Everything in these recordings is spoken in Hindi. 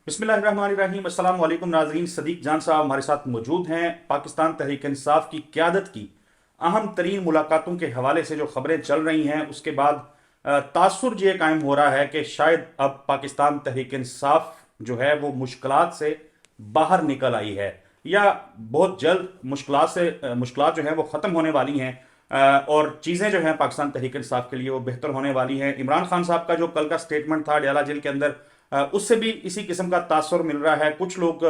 बिस्मिल्लाहिर्रहमानिर्रहीम। अस्सलाम वालेकुम नाजरीन। सदीक जान साहब हमारे साथ मौजूद हैं। पाकिस्तान तहरीक इंसाफ की क़यादत की अहम तरीन मुलाकातों के हवाले से जो खबरें चल रही हैं उसके बाद तासुर ये कायम हो रहा है कि शायद अब पाकिस्तान तहरीक इंसाफ जो है वो मुश्किलात से बाहर निकल आई है या बहुत जल्द मुश्किलात जो हैं वो ख़त्म होने वाली हैं। और चीज़ें जो हैं पाकिस्तान तहरीक इंसाफ के लिए वो बेहतर होने वाली हैं। इमरान खान साहब का जो कल का स्टेटमेंट था डयाला जेल के अंदर, उससे भी इसी किस्म का तासुर मिल रहा है। कुछ लोग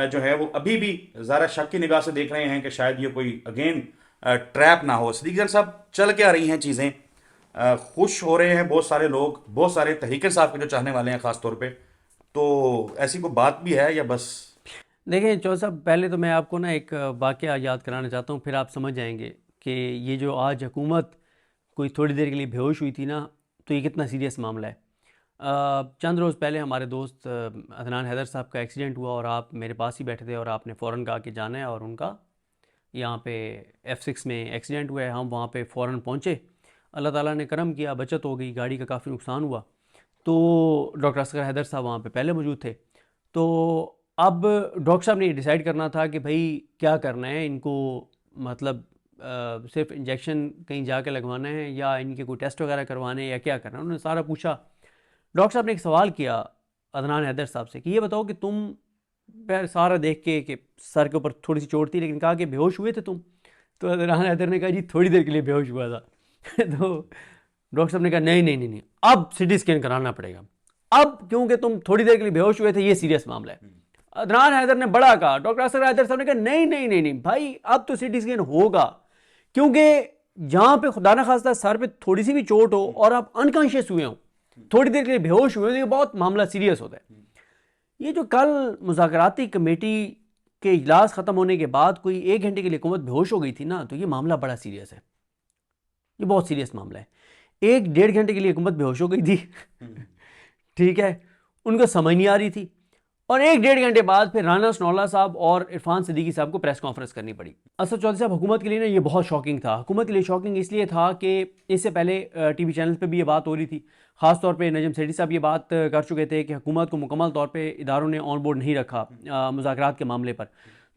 जो है वो अभी भी ज़रा शक की निगाह से देख रहे हैं कि शायद ये कोई अगेन ट्रैप ना हो। सदीक साहब, चल क्या रही हैं चीज़ें? खुश हो रहे हैं बहुत सारे लोग, बहुत सारे तहरीक इंसाफ के जो चाहने वाले हैं ख़ास तौर पे, तो ऐसी कोई बात भी है या बस? देखें चौधरी साहब, पहले तो मैं आपको ना एक वाक़या याद कराना चाहता हूँ, फिर आप समझ जाएंगे कि ये जो आज हुकूमत कोई थोड़ी देर के लिए बेहोश हुई थी ना, तो ये कितना सीरियस मामला है। चंद रोज़ पहले हमारे दोस्त अदनान हैदर साहब का एक्सीडेंट हुआ और आप मेरे पास ही बैठे थे और आपने फ़ौरन कहा कि जाना है और उनका यहाँ पे F6 में एक्सीडेंट हुआ है। हम वहाँ पे फ़ौरन पहुँचे, अल्लाह ताला ने करम किया, बचत हो गई, गाड़ी का काफ़ी नुकसान हुआ। तो डॉक्टर असगर हैदर साहब वहाँ पे पहले मौजूद थे। तो अब डॉक्टर साहब ने ये डिसाइड करना था कि भाई क्या करना है इनको, मतलब सिर्फ इंजेक्शन कहीं जाके लगवाना है या इनके कोई टेस्ट वगैरह करवाने हैं या क्या करना है। उन्होंने सारा पूछा। डॉक्टर साहब ने एक सवाल किया अदनान हैदर साहब से कि ये बताओ कि तुम पैर सारा देख के कि सर के ऊपर थोड़ी सी चोट थी, लेकिन कहा कि बेहोश हुए थे तुम? तो अदनान हैदर ने कहा जी थोड़ी देर के लिए बेहोश हुआ था। तो डॉक्टर साहब ने कहा नहीं नहीं नहीं नहीं, अब सिटी स्कैन कराना पड़ेगा। अब क्योंकि तुम थोड़ी देर के लिए बेहोश हुए थे, ये सीरियस मामला है। अदनान हैदर ने बड़ा कहा, डॉक्टर असगर हैदर साहब ने कहा नहीं नहीं नहीं नहीं भाई, अब तो सिटी स्कैन होगा, क्योंकि जहां पे खुदा ना खास्ता सर पे थोड़ी सी भी चोट हो और आप अनकॉन्शियस हुए हो, थोड़ी देर के लिए बेहोश हुए, तो ये बहुत मामला सीरियस होता है। ये जो कल मुज़ाकराती कमेटी के इजलास ख़त्म होने के बाद कोई 1 घंटे के लिए हुकूमत बेहोश हो गई थी ना, तो ये मामला बड़ा सीरियस है, ये बहुत सीरियस मामला है। 1 डेढ़ घंटे के लिए हुकूमत बेहोश हो गई थी। ठीक है, उनको समझ नहीं आ रही थी, और 1 डेढ़ घंटे बाद फिर राना सनौला साहब और इरफान सिद्दीकी साहब को प्रेस कॉन्फ्रेंस करनी पड़ी। असद चौधरी साहब, हुकूमत के लिए ना ये बहुत शॉकिंग था। हुकूमत के लिए शॉकिंग इसलिए था कि इससे पहले टीवी चैनल पे भी ये बात हो रही थी, ख़ासतौर पे नजम सेठी साहब ये बात कर चुके थे कि हुकूमत को मुकम्मल तौर पे इदारों ने ऑन बोर्ड नहीं रखा मुज़ाकरात के मामले पर।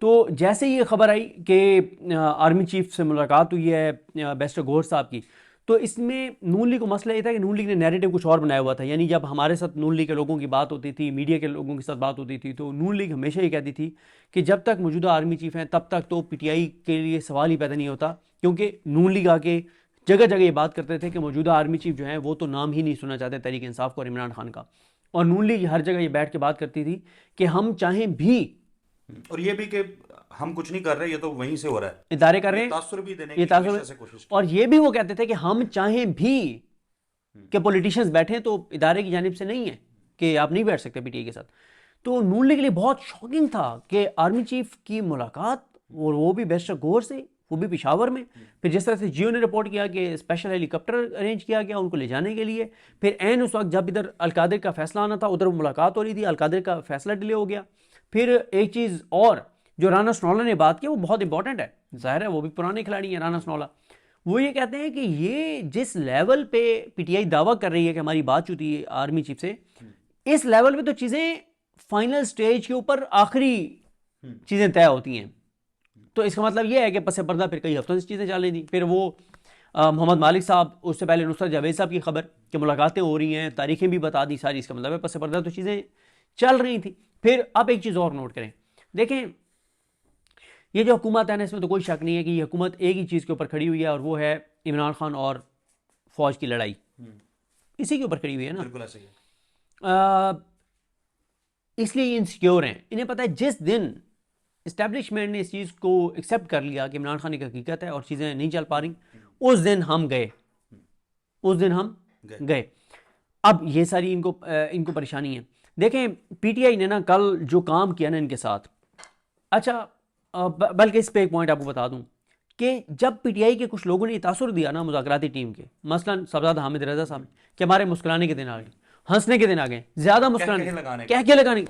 तो जैसे ये खबर आई कि आर्मी चीफ से मुलाकात हुई है बेस्टर गौहर साहब की, तो इसमें नून लीग को मसला ये था कि नून लीग ने नैरेटिव कुछ और बनाया हुआ था। यानी जब हमारे साथ नून लीग के लोगों की बात होती थी, मीडिया के लोगों के साथ बात होती थी, तो नून लीग हमेशा ये कहती थी कि जब तक मौजूदा आर्मी चीफ हैं तब तक तो पीटीआई के लिए सवाल ही पैदा नहीं होता, क्योंकि नून लीग आके जगह जगह ये बात करते थे कि मौजूदा आर्मी चीफ जो है वो तो नाम ही नहीं सुनना चाहते तहरीक इंसाफ को और इमरान खान का। और नून लीग हर जगह ये बैठ के बात करती थी कि हम चाहें भी, और ये भी कि हम कुछ नहीं कर रहे, ये तो वहीं से हो रहा है, इदारे कर रहे हैं, तासुर भी देने ये की तासुर। हमेशा से कोशिश की। और ये भी वो कहते थे कि हम चाहें भी कि पॉलिटिशियंस बैठे, तो इदारे की जानिब से नहीं है कि आप नहीं बैठ सकते पीटीआई के साथ। तो नून लीग के लिए बहुत शॉकिंग था कि आर्मी चीफ की मुलाकात, और वो भी बेस्टर गौहर से, वो भी पेशावर में। फिर जिस तरह से जियो ने रिपोर्ट किया कि स्पेशल हेलीकॉप्टर अरेंज किया गया उनको ले जाने के लिए, फिर एन उस वक्त जब इधर अलकादिर का फैसला आना था उधर मुलाकात हो रही थी, अलकादिर का फैसला डिले हो गया। फिर एक चीज़ और जो राना सनौला ने बात की वो बहुत इंपॉर्टेंट है, जाहिर है वो भी पुराने खिलाड़ी हैं राना सनौला। वो ये कहते हैं कि ये जिस लेवल पे पीटीआई दावा कर रही है कि हमारी बात हुई थी आर्मी चीफ से, इस लेवल पे तो चीज़ें फाइनल स्टेज के ऊपर आखिरी चीज़ें तय होती हैं। तो इसका मतलब ये है कि पस पर्दा फिर कई हफ्तों से चीज़ें चल रही थी। फिर वो मोहम्मद मालिक साहब, उससे पहले नुसरत जावेद साहब की खबर कि मुलाकातें हो रही हैं, तारीखें भी बता दी सारी, इसका मतलब है पस पर्दा तो चीज़ें चल रही थी। फिर अब एक चीज़ और नोट करें, देखें ये जो हुकूमत है ना, इसमें तो कोई शक नहीं है कि ये हुकूमत एक ही चीज़ के ऊपर खड़ी हुई है, और वो है इमरान खान और फौज की लड़ाई, इसी के ऊपर खड़ी हुई है ना। बिल्कुल ऐसे ही है। इसलिए ये इनसिक्योर हैं। इन्हें पता है जिस दिन इस्टेब्लिशमेंट ने इस चीज़ को एक्सेप्ट कर लिया कि इमरान खान एक हकीकत है और चीज़ें नहीं चल पा रही, उस दिन हम गए, उस दिन हम गए। अब ये सारी इनको परेशानी है। देखें पीटीआई ने ना कल जो काम किया ना इनके साथ, अच्छा बल्कि इस पे एक पॉइंट आपको बता दूं कि जब पीटीआई के कुछ लोगों ने तासुर दिया ना मुज़ाकराती टीम के, मसलन सरदार हामिद रजा साहब, कि हमारे मुस्कुराने के दिन आ गए, हंसने के दिन आ गए, ज्यादा मुस्कुराने, क्या क्या लगाने,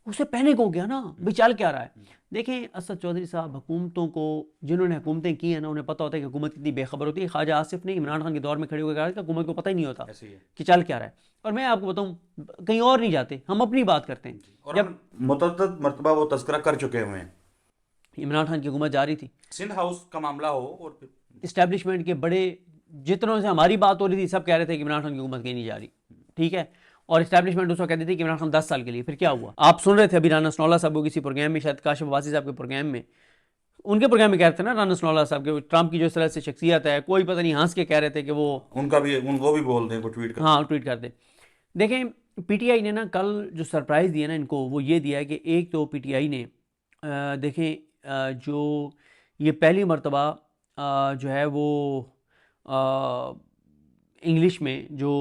उसे पैनिक हो गया ना, भाई चल क्या रहा है। देखें असद चौधरी साहब, हुकूमतों को जिन्होंने हुकूमतें की हैं ना, उन्हें पता होता है कि हुकूमत कितनी बेखबर होती है। ख्वाजा आसिफ ने इमरान खान के दौर में खड़े होकर कहा कि हुकूमत को पता ही नहीं होता ऐसे ही है कि चल क्या रहा है। और मैं आपको बताऊं, कहीं और नहीं जाते, हम अपनी बात करते हैं। जी। और जब हम मुतअद्दिद मरतबा वो तज़किरा कर चुके हुए हैं, इमरान खान की हुकूमत जा रही थी, सिंध हाउस का मामला हो और फिर इस्टेब्लिशमेंट के बड़े जितनों से हमारी बात हो रही थी, सब कह रहे थे कि इमरान खान की हुकूमत कहीं नहीं जा रही, ठीक है। और इस्टेब्लिशमेंट उस वक्त कहती थी कि इमरान खान 10 साल के लिए। फिर क्या हुआ, आप सुन रहे थे अभी राना सनौला साहब को किसी प्रोग्राम में, शायद काशिफ अब्बासी साहब के प्रोग्राम में, उनके प्रोग्राम में कह रहे थे ना राना सनौला साहब के, ट्रंप की जो इस तरह से शख्सियत है, कोई पता नहीं हंस के कह रहे थे कि वो, उनका भी वो भी बोल दें, को ट्वीट कर हाँ ट्वीट कर दे। देखें पीटीआई ने ना कल जो सरप्राइज़ दिया ना इनको, वो ये दिया है कि एक तो पीटीआई ने देखें जो ये पहली मर्तबा जो है वो इंग्लिश में जो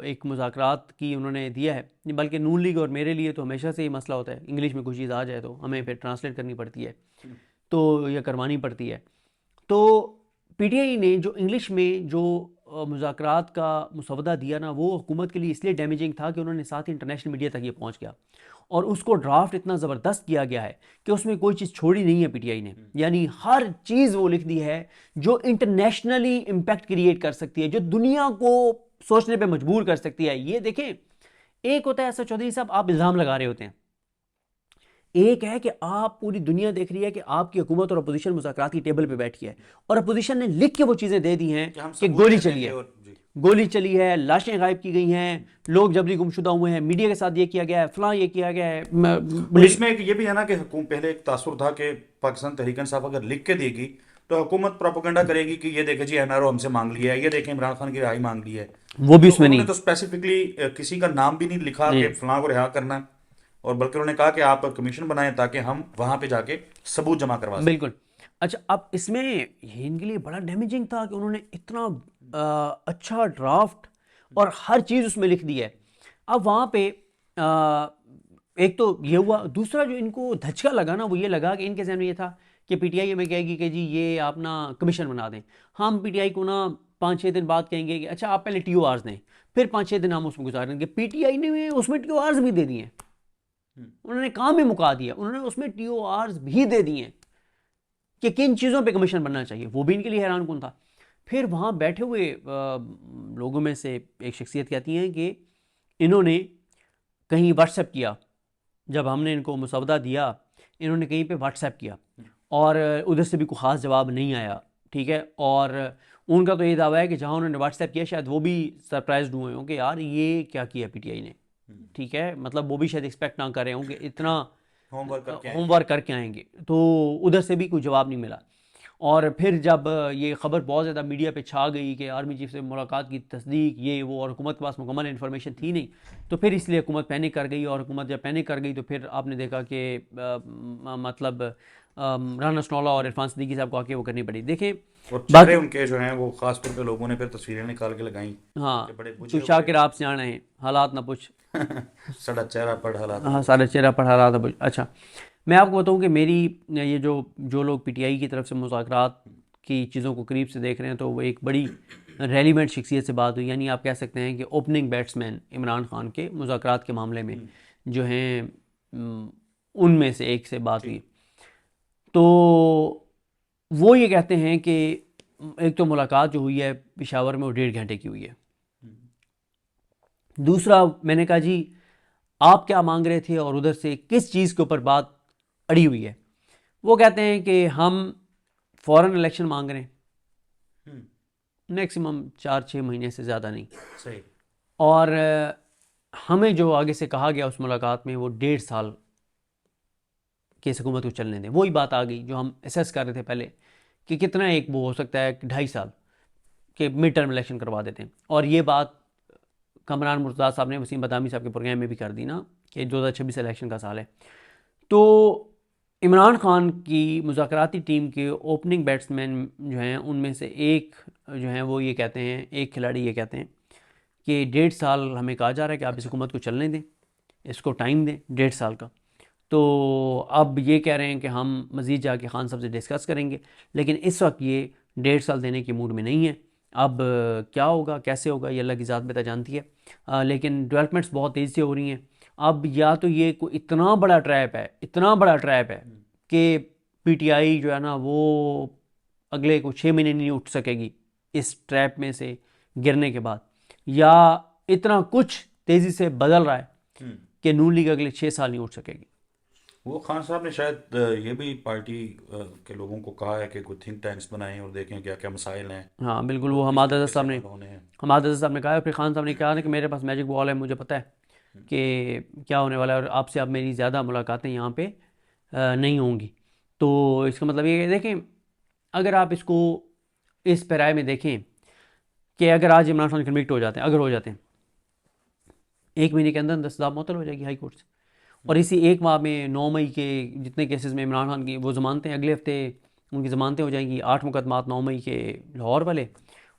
एक मुज़ाकरात की उन्होंने दिया है, बल्कि नून लीग और मेरे लिए तो हमेशा से ही मसला होता है, इंग्लिश में कोई चीज़ आ जाए तो हमें फिर ट्रांसलेट करनी पड़ती है, तो यह करवानी पड़ती है। तो पीटीआई ने जो इंग्लिश में जो मुज़ाकरात का मुसवदा दिया ना, वो हुकूमत के लिए इसलिए डैमेजिंग था कि उन्होंने साथ ही इंटरनेशनल मीडिया तक ये पहुंच गया, और उसको ड्राफ्ट इतना ज़बरदस्त किया गया है कि उसमें कोई चीज़ छोड़ी नहीं है पीटीआई ने। यानी हर चीज़ वो लिख दी है जो इंटरनेशनली इम्पैक्ट क्रिएट कर सकती है, जो दुनिया को सोचने पे मजबूर कर सकती है। ये देखें, एक होता है ऐसा चौधरी साहब, आप इल्ज़ाम लगा रहे होते हैं, एक है कि आप पूरी दुनिया देख रही है कि आपकी हुकूमत और अपोजिशन मुज़ाकरात की टेबल पे बैठी है, और अपोजिशन ने लिख के वो चीज़ें दे दी हैं हम कि सबूत गोली दे चली देंगे है, और जी। गोली चली है, लाशें गायब की गई हैं, लोग जबरी गुमशुदा हुए हैं, मीडिया के साथ ये किया गया है, फलां ये किया गया है। और इसमें एक ये भी है ना कि पहले एक तासुर था कि पाकिस्तान तहरीक इंसाफ अगर लिख के देगी तो हुकूमत प्रोपेगेंडा करेगी कि ये देखे जी एनआरओ हमसे मांग लिया है, ये देखें इमरान खान की रिहाई मांग ली है। वो भी तो उसमें उन्होंने नहीं, तो स्पेसिफिकली किसी का नाम भी नहीं लिखा कि नहीं। फलां को रिहा करना है, और बल्कि उन्होंने कहा कि आप कमीशन बनाएं ताकि हम वहां पे जाके सबूत जमा करवा सकें। बिल्कुल। अच्छा, अब इसमें ये इनके लिए बड़ा डैमेजिंग था कि उन्होंने इतना अच्छा ड्राफ्ट और हर चीज़ उसमें लिख दी है। अब वहाँ पे एक तो ये हुआ, दूसरा जो इनको धचका लगा ना, वो ये लगा कि इनके जहन में ये था कि पीटीआई हमें कहेगी कि जी ये आप ना कमीशन बना दें, हम पीटीआई को ना 5-6 दिन बाद कहेंगे कि अच्छा आप पहले टीओआरस दें, फिर 5-6 दिन हम उसमें गुजारेंगे। पीटीआई ने उसमें टीओआरस भी दे दिए, उन्होंने काम ही मुका दिया, उन्होंने उसमें टीओआरस भी दे दिए कि किन चीज़ों पे कमीशन बनना चाहिए, वो भी इनके लिए हैरान कौन था। फिर वहाँ बैठे हुए लोगों में से एक शख्सियत कहती हैं कि इन्होंने कहीं व्हाट्सएप किया, जब हमने इनको मुसवदा दिया इन्होंने कहीं पे व्हाट्सएप किया, और उधर से भी कोई ख़ास जवाब नहीं आया, ठीक है। और उनका तो ये दावा है कि जहाँ उन्होंने व्हाट्सएप किया शायद वो भी सरप्राइज्ड हुए हों कि यार ये क्या किया पीटीआई ने, ठीक है। मतलब वो भी शायद एक्सपेक्ट ना कर रहे हों कि इतना होमवर्क करके आएंगे, तो उधर से भी कोई जवाब नहीं मिला। और फिर जब ये ख़बर बहुत ज़्यादा मीडिया पे छा गई कि आर्मी चीफ से मुलाकात की तस्दीक ये वो, और हुकूमत के पास मुकम्मल इन्फॉर्मेशन थी नहीं, तो फिर इसलिए हुकूमत पैनिक कर गई, और हुकूमत जब पैनिक कर गई तो फिर आपने देखा कि मतलब राना सनौला और इरफान सिद्दीकी साहब को आके वो करनी पड़ी। देखें और चेहरे उनके जो हैं वो खास तौर पे लोगों ने फिर तस्वीरें निकाल के लगाई हाँ, कि बड़े तू बुझे शाकिर आप सियाने हैं, हालात ना पूछ। हुए सड़ा चेहरा पढ़ हालात। हाँ, सारे चेहरा पर हालात ना पूछ। अच्छा, मैं आपको बताऊं कि मेरी ये जो लोग पीटीआई की तरफ से मुज़ाकरात की चीज़ों को करीब से देख रहे हैं, तो वो एक बड़ी रेलिवेंट शख्सियत से बात हुई, यानी आप कह सकते हैं कि ओपनिंग बैट्समैन इमरान खान के मुज़ाकरात के मामले में जो हैं उनमें से एक से बात हुई। तो वो ये कहते हैं कि एक तो मुलाकात जो हुई है पेशावर में वो 1.5 घंटे की हुई है। दूसरा, मैंने कहा जी आप क्या मांग रहे थे और उधर से किस चीज़ के ऊपर बात अड़ी हुई है। वो कहते हैं कि हम फॉरेन इलेक्शन मांग रहे हैं, मैक्सिमम 4-6 महीने से ज़्यादा नहीं। सही। और हमें जो आगे से कहा गया उस मुलाकात में वो 1.5 साल की हुकूमत को चलने दें। वही बात आ गई जो हम एसेस कर रहे थे पहले कि कितना एक वो हो सकता है 2.5 साल के मिड टर्म इलेक्शन करवा देते हैं। और ये बात कमरान मुर्तज़ा साहब ने वसीम बदामी साहब के प्रोग्राम में भी कर दी ना कि 2026 इलेक्शन का साल है। तो इमरान खान की मुज़ाकराती टीम के ओपनिंग बैट्समैन जो हैं उनमें से एक जो हैं वो ये कहते हैं, एक खिलाड़ी ये कहते हैं कि 1.5 साल हमें कहा जा रहा है कि आप इस हुकूमत को चलने दें, इसको टाइम दें 1.5 साल का। तो अब ये कह रहे हैं कि हम मज़ीद जाके खान साहब से डिस्कस करेंगे, लेकिन इस वक्त ये 1.5 साल देने की मूड में नहीं है। अब क्या होगा कैसे होगा ये अल्लाह की ज़ात बेहतर जानती है। लेकिन डेवलपमेंट्स बहुत तेज़ी से हो रही हैं। अब या तो ये कोई इतना बड़ा ट्रैप है, इतना बड़ा ट्रैप है कि पीटीआई जो है ना वो अगले को 6 महीने नहीं उठ सकेगी इस ट्रैप में से गिरने के बाद, या इतना कुछ तेज़ी से बदल रहा है कि नून लीग अगले 6 साल नहीं उठ सकेगी। वो खान साहब ने शायद ये भी पार्टी के लोगों को कहा है कि कुछ थिंक टैंक्स बनाएं और देखें क्या क्या मसाइल हैं, हाँ बिल्कुल, तो वो किस तरीके से हल होने हैं। हमाद अज़हर साहब ने कहा है। फिर खान साहब ने कहा ना कि मेरे पास मैजिक बॉल है, मुझे पता है कि क्या होने वाला है और आपसे अब मेरी ज़्यादा मुलाकातें यहाँ पे नहीं होंगी। तो इसका मतलब ये है, देखें अगर आप इसको इस पैराए में देखें कि अगर आज इमरान खान कन्विक्ट हो जाते हैं, अगर हो जाते हैं, 1 महीने के अंदर सज़ा मुअत्तल हो जाएगी हाई कोर्ट से, और इसी 1 माह में 9 मई के जितने केसेस में इमरान खान की वो ज़मानतें, अगले हफ्ते उनकी ज़मानतें हो जाएंगी, 8 मुकदमात 9 मई के लाहौर वाले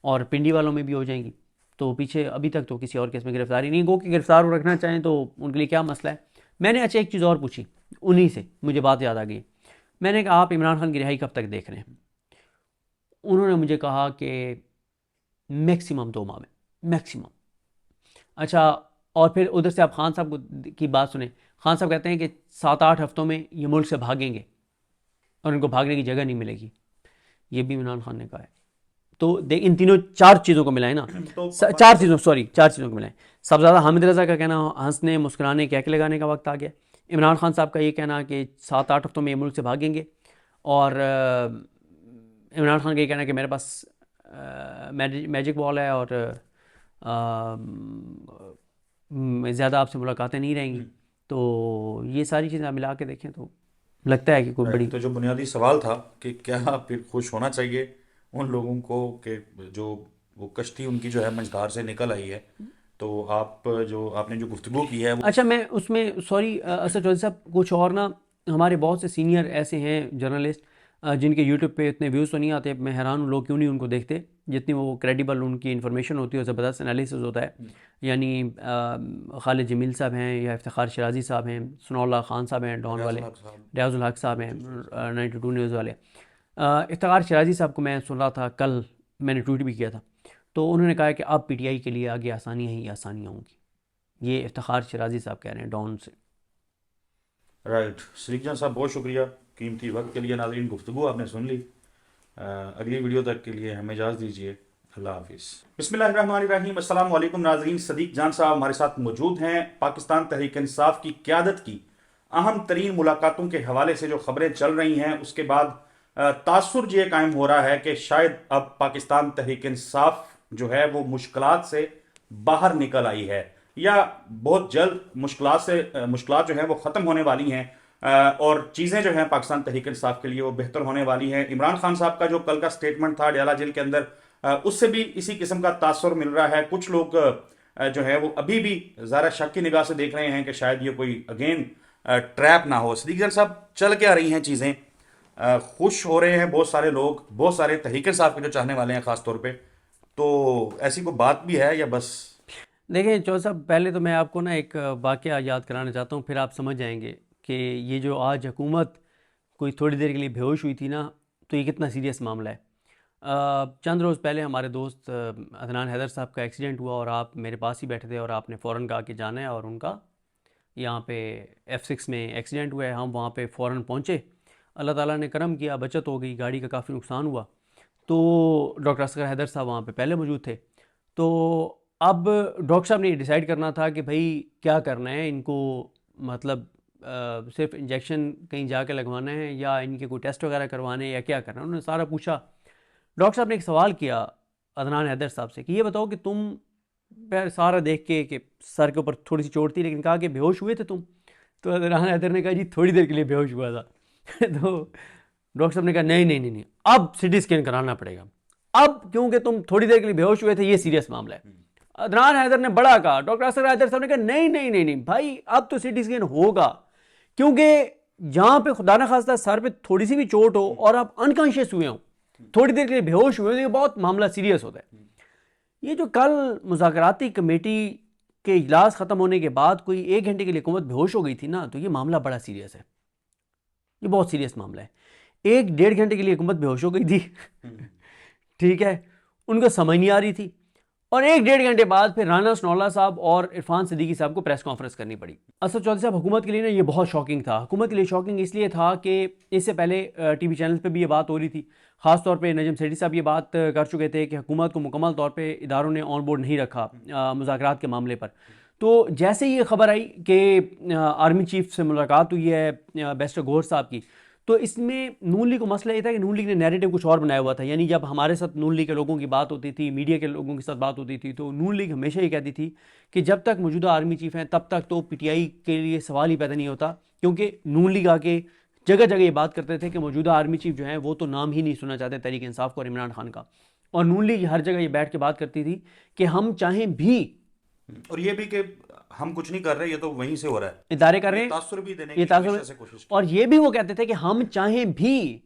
और पिंडी वालों में भी हो जाएंगी। तो पीछे अभी तक तो किसी और केस में गिरफ्तारी नहीं, गो कि गिरफ्तार को रखना चाहें तो उनके लिए क्या मसला है। मैंने अच्छा एक चीज़ और पूछी उन्हीं से, मुझे बात याद आ गई। मैंने कहा आप इमरान खान की रिहाई कब तक देख रहे हैं? उन्होंने मुझे कहा कि मैक्सिमम 2 माह में, मैक्सिमम। अच्छा, और फिर उधर से आप खान साहब की बात सुने, खान साहब कहते हैं कि 7-8 हफ्तों में ये मुल्क से भागेंगे और इनको भागने की जगह नहीं मिलेगी। ये भी इमरान खान ने कहा है। तो देख, इन तीनों 4 चीज़ों को मिलाएं ना, तो 4 चीज़ों, सॉरी 4 चीज़ों को मिलाएं। सबसे ज़्यादा हामिद रज़ा का कहना हंसने मुस्कुराने कहके लगाने का वक्त आ गया। इमरान खान साहब का ये कहना कि 7-8 हफ्तों में ये मुल्क से भागेंगे, और इमरान खान का ये कहना कि मेरे पास मैजिक बॉल है और ज़्यादा आपसे मुलाकातें नहीं रहेंगी। तो ये सारी चीज़ें आप मिला के देखें तो लगता है कि कोई बड़ी तो जो बुनियादी सवाल था कि क्या फिर खुश होना चाहिए उन लोगों को कि जो वो कश्ती उनकी जो है मंझधार से निकल आई है, तो आपने जो गुफ्तगू की है वो अच्छा, मैं उसमें सॉरी असद चौधरी साहब, कुछ और ना, हमारे बहुत से सीनियर ऐसे हैं जर्नलिस्ट जिनके यूट्यूब पे इतने व्यूज़ तो नहीं आते। मैं हैरान हूँ लोग क्यों नहीं उनको देखते, जितनी वो क्रेडिबल उनकी इन्फॉर्मेशन होती है, ज़बरदस्त एनालिसिस होता है। यानी खालिद जमील साहब हैं, या इफ्तिखार शिराजी साहब हैं, सनाउल्लाह खान साहब हैं डॉन रियाजुल वाले, हक साहब रियाजुल हक साहब हैं 92 न्यूज़ वाले। इफ्तिखार शिराजी साहब को मैं सुन रहा था कल, मैंने ट्वीट भी किया था, तो उन्होंने कहा कि अब पीटीआई के लिए आगे आसानियाँ ही आसानियाँ होंगी। ये इफ्तिखार शिराजी साहब कह रहे हैं डॉन से। राइट। सलीक जान साहब, बहुत शुक्रिया कीमती वक्त के लिए। नाज़रीन, गुफ्तगू आपने सुन ली। अगली वीडियो तक के लिए हमें इजाज़त दीजिए। अल्लाह हाफिज़। बिस्मिल्लाहिर्रहमानिर्रहीम। अस्सलाम वालेकुम नाज़रीन, सदीक जान साहब हमारे साथ मौजूद हैं। पाकिस्तान तहरीक इंसाफ की क़यादत की अहम तरीन मुलाकातों के हवाले से जो खबरें चल रही हैं, उसके बाद तासुर ये कायम हो रहा है कि शायद अब पाकिस्तान तहरीक इंसाफ जो है वो मुश्किलात से बाहर निकल आई है, या बहुत जल्द मुश्किलात जो है वो ख़त्म होने वाली हैं, और चीज़ें जो हैं पाकिस्तान तहरीक इंसाफ के लिए वो बेहतर होने वाली हैं। इमरान खान साहब का जो कल का स्टेटमेंट था डयाला जेल के अंदर, उससे भी इसी किस्म का तासुर मिल रहा है। कुछ लोग जो है वो अभी भी ज़रा शक की निगाह से देख रहे हैं कि शायद ये कोई अगेन ट्रैप ना हो। सदीक साहब, चल क्या रही हैं चीज़ें? खुश हो रहे हैं बहुत सारे लोग, बहुत सारे तहरीक इंसाफ के जो चाहने वाले हैं ख़ास तौर पे, तो ऐसी कोई बात भी है या बस? देखें चौधरी साहब, पहले तो मैं आपको ना एक वाक़या याद कराना चाहता हूँ, फिर आप समझ जाएंगे कि ये जो आज हुकूमत कोई थोड़ी देर के लिए बेहोश हुई थी ना, तो ये कितना सीरियस मामला है। चंद रोज़ पहले हमारे दोस्त अदनान हैदर साहब का एक्सीडेंट हुआ, और आप मेरे पास ही बैठे थे, और आपने फ़ौरन कहा कि जाना है, और उनका यहाँ पे F6 में एक्सीडेंट हुआ है। हम वहाँ पे फ़ौरन पहुँचे, अल्लाह ताला ने करम किया, बचत हो गई, गाड़ी का काफ़ी नुकसान हुआ। तो डॉक्टर असगर हैदर साहब वहाँ पे पहले मौजूद थे। तो अब डॉक्टर साहब ने डिसाइड करना था कि भाई क्या करना है इनको, मतलब सिर्फ इंजेक्शन कहीं जाके लगवाना है या इनके कोई टेस्ट वगैरह करवाने हैं या क्या करना है। उन्होंने सारा पूछा। डॉक्टर साहब ने एक सवाल किया अदनान हैदर साहब से कि ये बताओ कि तुम पैर सारा देख के कि सर के ऊपर थोड़ी सी चोट थी, लेकिन कहा कि बेहोश हुए थे तुम? तो अदनान हैदर ने कहा जी थोड़ी देर के लिए बेहोश हुआ था। तो डॉक्टर साहब ने कहा नहीं नहीं नहीं नहीं, अब सिटी स्कैन कराना पड़ेगा, अब क्योंकि तुम थोड़ी देर के लिए बेहोश हुए थे, ये सीरियस मामला है। अदनान हैदर ने बड़ा कहा, डॉक्टर असगर हैदर साहब ने कहा नहीं नहीं नहीं नहीं भाई, अब तो सिटी स्कैन होगा, क्योंकि जहां पे खुदा न खास्ता सर पे थोड़ी सी भी चोट हो और आप अनकॉन्शियस हुए हो, थोड़ी देर के लिए बेहोश हुए, तो ये बहुत मामला सीरियस होता है। ये जो कल मुज़ाकराती कमेटी के इजलास ख़त्म होने के बाद कोई 1 घंटे के लिए हुकूमत बेहोश हो गई थी ना, तो ये मामला बड़ा सीरियस है, ये बहुत सीरियस मामला है। 1-1.5 घंटे के लिए हुकूमत बेहोश हो गई थी। ठीक है, उनको समझ नहीं आ रही थी, और 1-1.5 घंटे बाद फिर राना सनौल्ला साहब और इरफान सिद्दीकी साहब को प्रेस कॉन्फ्रेंस करनी पड़ी। असद चौधरी साहब, हुकूमत के लिए ना ये बहुत शॉकिंग था। हुकूमत के लिए शॉकिंग इसलिए था कि इससे पहले टीवी चैनल पे भी ये बात हो रही थी, ख़ासतौर पे नजम सेठी साहब ये बात कर चुके थे कि हुकूमत को मुकम्मल तौर पे इदारों ने ऑन बोर्ड नहीं रखा मुज़ाकरात के मामले पर। तो जैसे ही ये खबर आई कि आर्मी चीफ से मुलाकात हुई है बैरिस्टर गौहर साहब की, तो इसमें नून लीग को मसला ये था कि नून लीग ने नैरेटिव कुछ और बनाया हुआ था। यानी जब हमारे साथ नून लीग के लोगों की बात होती थी, मीडिया के लोगों के साथ बात होती थी, तो नून लीग हमेशा ये कहती थी कि जब तक मौजूदा आर्मी चीफ हैं तब तक तो पीटीआई के लिए सवाल ही पैदा नहीं होता, क्योंकि नून लीग आके जगह जगह ये बात करते थे कि मौजूदा आर्मी चीफ जो हैं वो तो नाम ही नहीं सुनना चाहते तहरीक इंसाफ को और इमरान खान का। और नून लीग हर जगह ये बैठ के बात करती थी कि हम चाहें भी, और ये भी कि हम कुछ नहीं कर रहे, ये तो वहीं से हो रहा है, इदारे कर रहे हैं, तासुर भी देने ये की तासुर, हमेशा से कोशिश की। और ये भी वो कहते थे कि हम चाहें भी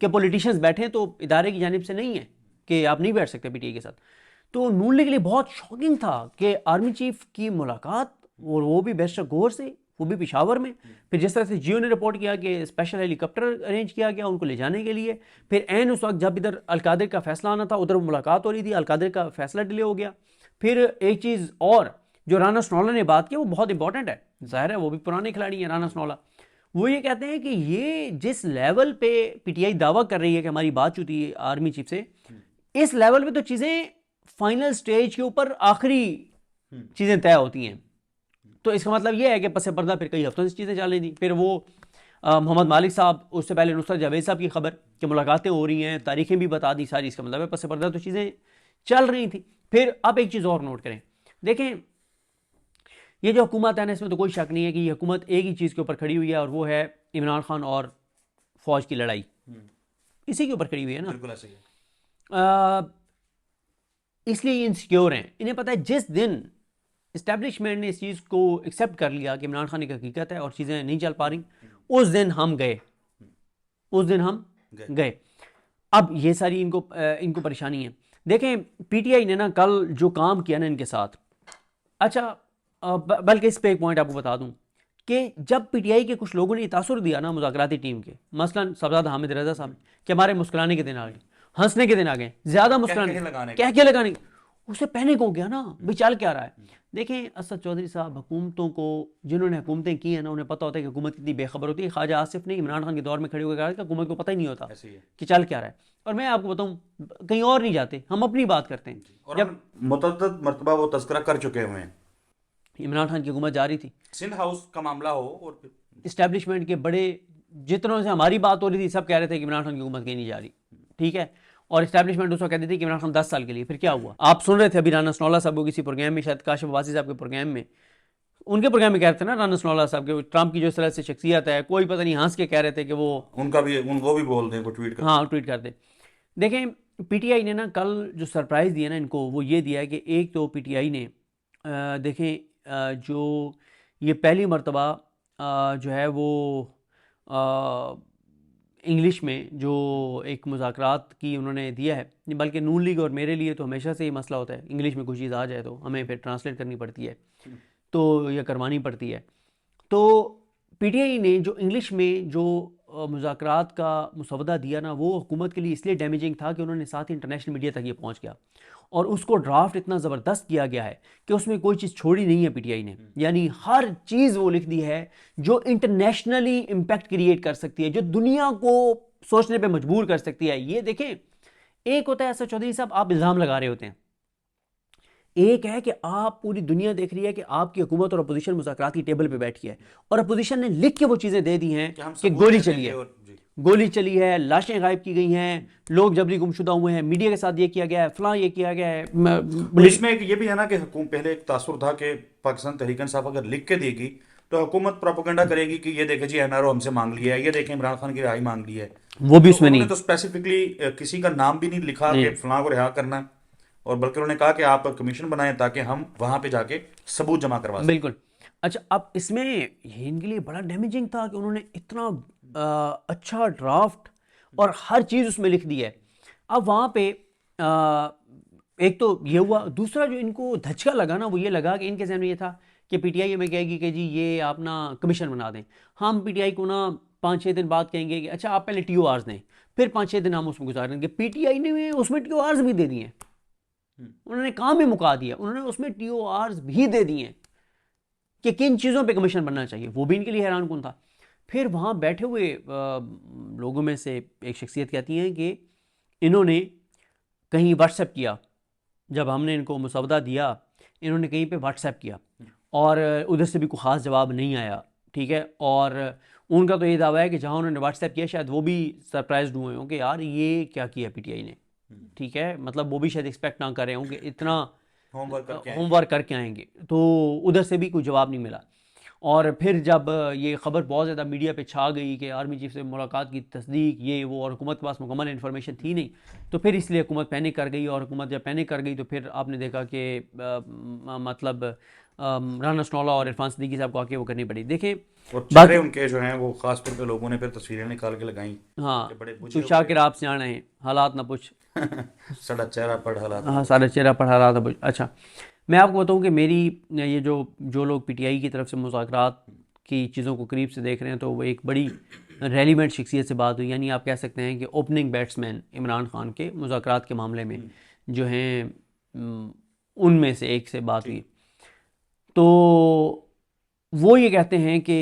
कि पॉलिटिशियंस बैठे तो इदारे की जानिब से नहीं है कि आप नहीं बैठ सकते पीटीआई के साथ। तो नून लीग के लिए बहुत शॉकिंग था कि आर्मी चीफ की मुलाकात, और वो भी बैरिस्टर गौहर से, वो भी पेशावर में। फिर जिस तरह से जियो ने रिपोर्ट किया कि स्पेशल हेलीकॉप्टर अरेंज किया गया उनको ले जाने के लिए, फिर एन उस वक्त जब इधर अलकादिर का फैसला आना था उधर मुलाकात हो रही थी, अलकादिर का फैसला डिले हो गया। फिर एक चीज़ और जो राना सनौल्ला ने बात की वो बहुत इंपॉर्टेंट है, जाहिर है वो भी पुराने खिलाड़ी हैं राना सनौल्ला। वो ये कहते हैं कि ये जिस लेवल पे पीटीआई दावा कर रही है कि हमारी बात चुती है आर्मी चीफ से, इस लेवल पे तो चीज़ें फाइनल स्टेज के ऊपर आखिरी चीज़ें तय होती हैं। तो इसका मतलब ये है कि पस पर्दा फिर कई हफ्तों से चीज़ें चल रही थी। फिर वो मोहम्मद मालिक साहब, उससे पहले नुसरत जावेद साहब की खबर कि मुलाकातें हो रही हैं, तारीखें भी बता दी सारी, इसका मतलब है पस पर्दा तो चीज़ें चल रही थी। फिर अब एक चीज़ और नोट करें, देखें ये जो हुकूमत है ना, इसमें तो कोई शक नहीं है कि ये हुकूमत एक ही चीज़ के ऊपर खड़ी हुई है, और वो है इमरान खान और फौज की लड़ाई, इसी के ऊपर खड़ी हुई है ना। बिल्कुल ऐसे ही है। इसलिए ये इनसिक्योर हैं। इन्हें पता है जिस दिन इस्टेब्लिशमेंट ने इस चीज़ को एक्सेप्ट कर लिया कि इमरान खान एक हकीकत है और चीज़ें नहीं चल पा रही, उस दिन हम गए, उस दिन हम गए। अब ये सारी इनको परेशानी है। देखें पीटीआई ने ना कल जो काम किया ना इनके साथ, अच्छा बल्कि इस पे एक पॉइंट आपको बता दूं कि जब पीटीआई के कुछ लोगों ने तासुर दिया ना मुज़ाकराती टीम के, मसलन सबजाद हामिद रज़ा साहब, कि हमारे मुस्कुराने के दिन आ गए, हंसने के दिन आ गए, ज़्यादा मुस्कुराने कह के लगाने, उसे पैनिक हो गया ना भाई चल क्या रहा है। देखें असद चौधरी साहब, हुकूमतों को जिन्होंने हुकूमतें की हैं ना उन्हें पता होता है कि हुकूमत कितनी बेखबर होती है। ख्वाजा आसिफ ने इमरान खान के दौर में खड़े होकर कहा हुकूमत को पता ही नहीं होता कि चल क्या रहा है। और मैं आपको बताऊं कहीं और नहीं जाते, हम अपनी बात करते हैं। और जब मुतअद्दिद मरतबा वो तज़किरा कर चुके हुए हैं, इमरान खान की हुकूमत जा रही थी, सिंध हाउस का मामला हो और इस्टेब्लिशमेंट के बड़े जितनों से हमारी बात हो रही थी सब कह रहे थे कि इमरान खान की हुकूमत कहीं नहीं जा रही, ठीक है। और इस्टेब्लिशमेंट उसको कहती थी कि इमरान खान 10 साल के लिए। फिर क्या हुआ, आप सुन रहे थे अभी राना सनौल्ला साहब को किसी प्रोग्राम में, शायद काशिफ अब्बासी साहब के प्रोग्राम में, उनके प्रोग्राम में कह रहे थे ना राना सनौल्ला साहब के, ट्रंप की जो इस तरह से शख्सियत है, कोई पता नहीं हंस के कह रहे थे कि वो उनका भी वो भी बोल दें, ट्वीट कर, हाँ ट्वीट कर दे। देखें पीटीआई ने ना कल जो सरप्राइज़ दिया ना इनको, वो ये दिया है कि एक तो पीटीआई ने देखें जो ये पहली मरतबा जो है वो इंग्लिश में जो एक मुज़ाकरात की उन्होंने दिया है, बल्कि नून लीग और मेरे लिए तो हमेशा से ये मसला होता है, इंग्लिश में कोई चीज़ आ जाए तो हमें फिर ट्रांसलेट करनी पड़ती है, तो यह करवानी पड़ती है। तो पीटीआई ने जो इंग्लिश में जो मुज़ाकरात का मुसवदा दिया ना, वो हुकूमत के लिए इसलिए डैमेजिंग था कि उन्होंने साथ ही इंटरनेशनल मीडिया तक ये पहुंच गया, और उसको ड्राफ्ट इतना ज़बरदस्त किया गया है कि उसमें कोई चीज़ छोड़ी नहीं है पीटीआई ने। यानी हर चीज़ वो लिख दी है जो इंटरनेशनली इम्पैक्ट क्रिएट कर सकती है, जो दुनिया को सोचने पे मजबूर कर सकती है। ये देखें, एक होता है असद चौधरी साहब आप इल्ज़ाम लगा रहे होते हैं, एक है कि आप पूरी दुनिया देख रही है कि आपकी हुकूमत और अपोजिशन मुज़ाकरात की टेबल पे बैठी है, और अपोजिशन ने लिख के वो चीज़ें दे दी हैं कि गोली चली है, गोली चली है, लाशें गायब की गई हैं, लोग जबरी गुमशुदा हुए हैं, मीडिया के साथ ये किया गया है, फलां ये किया गया है। इसमें ये भी है ना कि पहले एक तासुर था कि पाकिस्तान तहरीक इंसाफ अगर लिख के देगी तो हुकूमत प्रोपेगेंडा करेगी कि ये देखे जी एनआरओ हमसे मांग लिया है, ये देखें इमरान खान की रिहाई मांग ली है, वो भी उसमें नहीं, तो स्पेसिफिकली किसी का नाम भी नहीं लिखा कि फलां को रिहा करना है, और बल्कि उन्होंने कहा कि आप कमीशन बनाएं ताकि हम वहां पे जाके सबूत जमा करवा सकें। बिल्कुल। अच्छा, अब इसमें ये इनके लिए बड़ा डैमेजिंग था कि उन्होंने इतना अच्छा ड्राफ्ट और हर चीज़ उसमें लिख दी है। अब वहाँ पे एक तो ये हुआ, दूसरा जो इनको धचका लगा ना वो ये लगा कि इनके ज़हन में ये था कि पीटीआई हमें कहेगी कि जी ये आप ना कमीशन बना दें, हम पीटीआई को ना 5-6 दिन बाद कहेंगे कि अच्छा आप पहले टीओआर्स दें, फिर 5-6 दिन हम उसमें गुजार देंगे। पीटीआई ने उसमें टीओआर्स भी दे दिए, उन्होंने काम ही मुका दिया, उन्होंने उसमें TORs भी दे दिए हैं कि किन चीज़ों पे कमीशन बनना चाहिए, वो भी इनके लिए हैरान कौन था। फिर वहाँ बैठे हुए लोगों में से एक शख्सियत कहती हैं कि इन्होंने कहीं व्हाट्सएप किया, जब हमने इनको मुसवदा दिया इन्होंने कहीं पे व्हाट्सएप किया और उधर से भी कोई ख़ास जवाब नहीं आया, ठीक है। और उनका तो ये दावा है कि जहाँ उन्होंने व्हाट्सएप किया शायद वो भी सरप्राइज हुए हों कि यार ये क्या किया PTI ने, ठीक है। मतलब वो भी शायद एक्सपेक्ट ना कर रहे हों कि इतना होमवर्क करके आएंगे, तो उधर से भी कोई जवाब नहीं मिला। और फिर जब ये ख़बर बहुत ज़्यादा मीडिया पे छा गई कि आर्मी चीफ से मुलाकात की तस्दीक ये वो, और हुकूमत के पास मुकम्मल इन्फॉर्मेशन थी नहीं, तो फिर इसलिए हुकूमत पैनिक कर गई। और हुकूमत जब पैनिक कर गई तो फिर आपने देखा कि मतलब राना सनौला और इरफान सिद्दीकी साहब को आके वो करनी पड़ी। देखें और चेहरे उनके जो हैं वो खास तौर पे लोगों ने फिर तस्वीरें निकाल के लगाई हाँ, कि बड़े बुझे तू हुए शाकिर आप सियाना है हालात ना पूछ। सड़ा चेहरा पड़ हालात हाँ, सारा चेहरा पर हालात ना पूछ। अच्छा, मैं आपको बताऊं कि मेरी ये जो लोग PTI की तरफ से मुज़ाकरात की चीज़ों को करीब से देख रहे हैं, तो वो एक बड़ी रेलिवेंट शख्सियत से बात हुई। यानी आप कह सकते हैं कि ओपनिंग बैट्समैन इमरान खान के मुज़ाकरात के मामले में जो हैं उनमें से एक से बात हुई। तो वो ये कहते हैं कि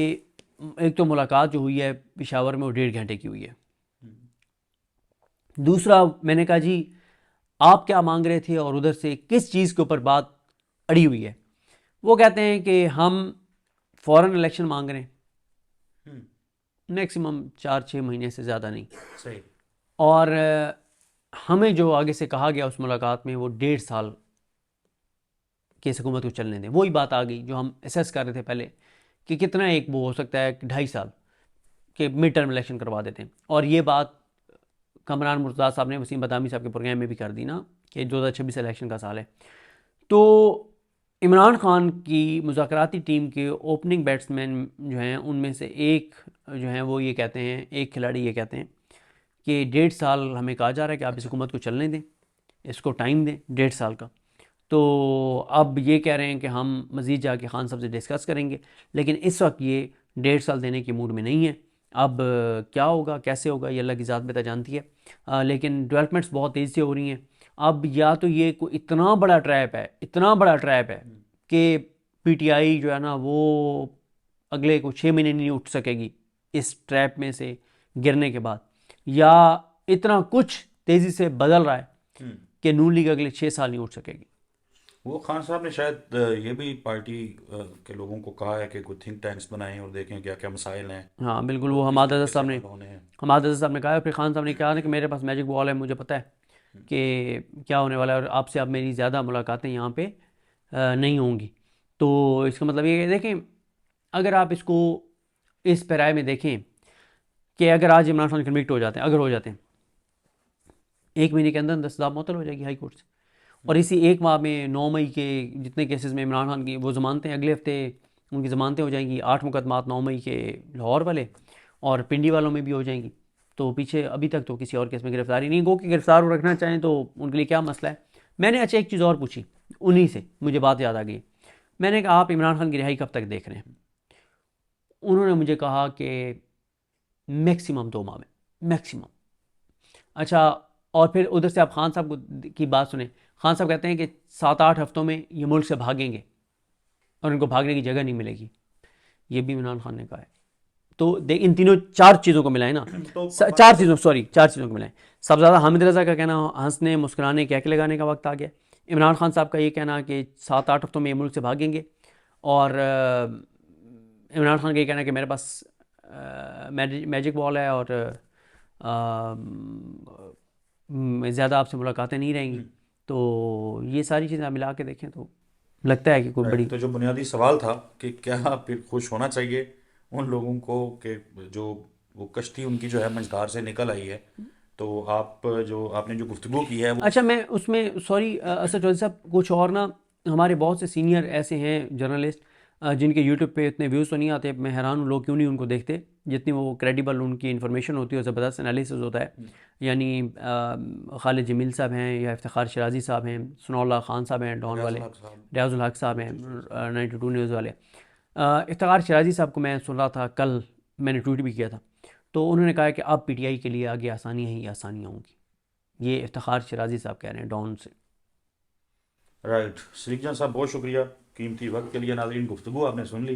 एक तो मुलाकात जो हुई है पेशावर में वो 1.5 घंटे की हुई है। दूसरा, मैंने कहा जी आप क्या मांग रहे थे और उधर से किस चीज़ के ऊपर बात अड़ी हुई है। वो कहते हैं कि हम फॉरेन इलेक्शन मांग रहे हैं, मैक्सिमम 4-6 महीने से ज़्यादा नहीं। सही। और हमें जो आगे से कहा गया उस मुलाकात में वो 1.5 साल की इस हुकूमत को चलने दें। वही बात आ गई जो हम एसेस कर रहे थे पहले कि कितना एक वो हो सकता है कि 2.5 साल के मिड टर्म इलेक्शन करवा देते हैं। और ये बात कमरान मुर्तज़ा साहब ने वसीम बदामी साहब के प्रोग्राम में भी कर दी ना कि 2026 इलेक्शन का साल है। तो इमरान खान की मुज़ाकराती टीम के ओपनिंग बैट्समैन जो हैं उनमें से एक जो हैं वो ये कहते हैं, एक खिलाड़ी ये कहते हैं कि 1.5 साल हमें कहा जा रहा है कि आप इस हुकूमत को चलने दें, इसको टाइम दें 1.5 साल का। तो अब ये कह रहे हैं कि हम मज़ीद जाके खान साहब से डिस्कस करेंगे, लेकिन इस वक्त ये 1.5 साल देने की मूड में नहीं है। अब क्या होगा कैसे होगा ये अल्लाह की ज़ात बेहतर जानती है। लेकिन डेवलपमेंट्स बहुत तेज़ी से हो रही हैं। अब या तो ये कोई इतना बड़ा ट्रैप है, इतना बड़ा ट्रैप है कि PTI जो है ना वो अगले को 6 महीने नहीं उठ सकेगी इस ट्रैप में से गिरने के बाद, या इतना कुछ तेज़ी से बदल रहा है कि नून लीग अगले 6 साल नहीं उठ सकेगी। वो खान साहब ने शायद ये भी पार्टी के लोगों को कहा है कि कुछ थिंक टैंक्स बनाएं और देखें क्या क्या मसाइल हैं हाँ बिल्कुल, वो और किस तरीके से हल होने हैं। हमाद अज़हर साहब ने कहा है। फिर खान साहब ने कहा ना कि मेरे पास मैजिक बॉल है, मुझे पता है कि क्या होने वाला है और आपसे अब मेरी ज़्यादा मुलाकातें यहाँ पे नहीं होंगी। तो इसका मतलब ये है, देखें अगर आप इसको इस पैराए में देखें कि अगर आज इमरान खान कन्विक्ट हो जाते हैं, अगर हो जाते हैं 1 महीने के अंदर दस्तदाब मुअत्तल हो जाएगी हाई कोर्ट से। और इसी 1 माह में 9 मई के जितने केसेस में इमरान खान की वो ज़मानतें, अगले हफ्ते उनकी ज़मानतें हो जाएंगी। 8 मुकदमात 9 मई के लाहौर वाले और पिंडी वालों में भी हो जाएंगी। तो पीछे अभी तक तो किसी और केस में गिरफ्तारी नहीं। गो कि गिरफ्तार वो रखना चाहें तो उनके लिए क्या मसला है। मैंने अच्छा एक चीज़ और पूछी उन्हीं से, मुझे बात याद आ गई। मैंने कहा आप इमरान खान की रिहाई कब तक देख रहे हैं। उन्होंने मुझे कहा कि मैक्सिमम 2 माह में, मैक्सिमम। अच्छा, और फिर उधर से आप खान साहब की बात सुने। खान साहब कहते हैं कि 7-8 हफ्तों में ये मुल्क से भागेंगे और इनको भागने की जगह नहीं मिलेगी। ये भी इमरान खान ने कहा है। तो देख इन तीनों 4 चीज़ों को मिलाए ना, तो 4 चीज़ों, सॉरी 4 चीज़ों को मिलाए। सबसे ज़्यादा हामिद रज़ा का कहना हंसने मुस्कुराने कहके लगाने का वक्त आ गया। इमरान खान साहब का ये कहना कि 7-8 हफ्तों में ये मुल्क से भागेंगे। और इमरान खान का ये कहना कि मेरे पास मैजिक बॉल है और ज़्यादा आपसे मुलाकातें नहीं रहेंगी। तो ये सारी चीज़ें आप मिला के देखें तो लगता है कि कोई बड़ी तो जो बुनियादी सवाल था कि क्या फिर खुश होना चाहिए उन लोगों को कि जो वो कश्ती उनकी जो है मंझधार से निकल आई है, तो आपने जो गुफ्तगू की है वो अच्छा, मैं उसमें सॉरी असद चौधरी साहब, कुछ और ना हमारे बहुत से सीनियर ऐसे हैं जर्नलिस्ट जिनके यूट्यूब पे इतने व्यूज़ तो नहीं आते। मैं हैरान हूँ लोग क्यों नहीं उनको देखते, जितनी वो क्रेडिबल उनकी इन्फॉर्मेशन होती है, ज़बरदस्त एनालिसिस होता है। यानी खालिद जमील साहब हैं या इफ्तिखार शिराजी साहब हैं, सनाउल्लाह खान साहब हैं डॉन वाले, रियाजुल हक साहब। रियाजुल हक साहब हैं 92 न्यूज़ वाले। इफ्तिखार शिराजी साहब को मैं सुन रहा था कल, मैंने ट्वीट भी किया था। तो उन्होंने कहा कि अब PTI के लिए आगे आसानियाँ ही आसानियाँ होंगी। ये इफ्तिखार शिराजी साहब कह रहे हैं डॉन से। राइट, सदीक जान साहब बहुत शुक्रिया कीमती वक्त के लिए। नाज़रीन, गुफ्तगू आपने सुन ली।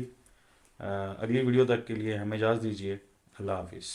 अगली वीडियो तक के लिए हमें इजाज़त दीजिए। अल्लाह हाफिज़।